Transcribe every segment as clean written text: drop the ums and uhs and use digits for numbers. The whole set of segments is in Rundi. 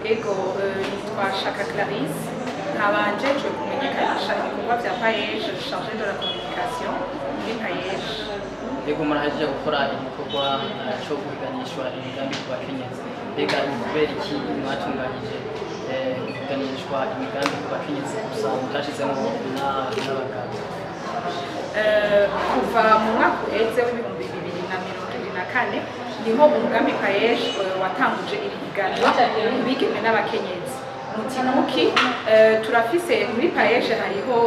Ego nitwa Clarisse nkabanje kumenyekanisha ibikorwa vya paeje chargé de la communication muri paeje. Ego murahejeje gukora igikorwa cyo kuganishwa imigambi ku bakenyezi. Ega kubera iki mwatunganyije kuganishwa imigambi ku bakenyezi gusa mutashizemo n'abagabo? Kuva mu mwaka uheze w'ibihumbi 2024 niho umugambi paeje watanguje irihiganwa abigeme n'abakenyezi. Mutinuki turafise muri paeje hariho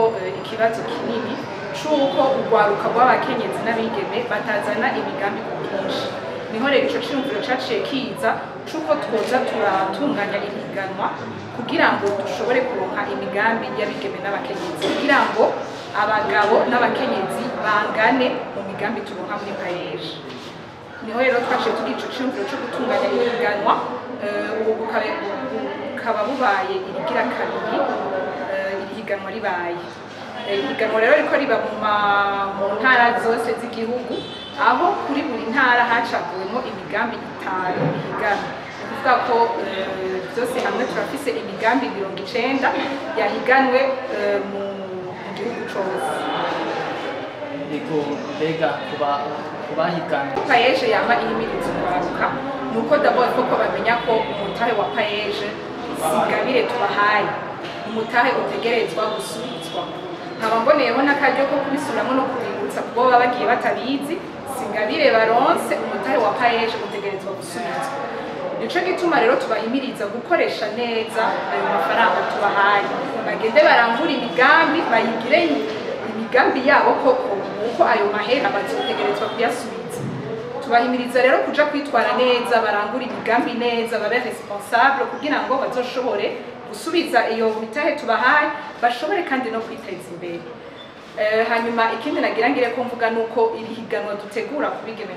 ikibazo kinini c'uko urwaruka rw'abakenyezi n'abigeme batazana imigambi ku bwinshi. Niho rero ico ciyumviro caciye kiza c'uko twoza turatunganya irihiganwa kugira ngo dushobore kuronka imigambi y'abigeme n'abakenyezi, kugira ngo abagabo n'abakenyezi bangane mu migambi turonka muri paeje. Niho rero twaciye tugira ico ciyumviro co gutunganya irihiganwa, ubu bukaba bubaye irigira kabiri irihiganwa ribaye. Ihiganwa rero riko riba mu ntara zose z'igihugu, aho kuri buri ntara hacaguwemo imigambi 5 ihiganwa. Kuvuga ko byose hamwe turafise imigambi 90 yahiganwe mu gihugu cose. Ego mbega kubahiganwa paeje yama ihimiriza urwaruka nuko d'abord ko bamenya ko umutahe wa paeje singabire tubahaye, umutahe utegerezwa gusubizwa. Nkaba mboneyeho n'akaryo ko kubisubiramo no kubibutsa kubo baba bagiye batabizi, singabire baronse umutahe wa paeje utegerezwa gusubizwa. Nico gituma rero tubahimiriza gukoresha neza ayo mafaranga tubahaye, bagende barangura imigambi, bayigire imigambi yabo koko uko ayo mahera bazotegerezwa kuyasubiza. Tubahimiriza rero kuja kwitwara neza, barangura imigambi neza, babe responsable kugira ngo bazoshobore gusubiza iyo mitahe tubahaye, bashobore kandi no kwiteza imbere. Hanyuma ikindi nagira ngire ko mvuga nuko irihiganwa dutegura kubigeme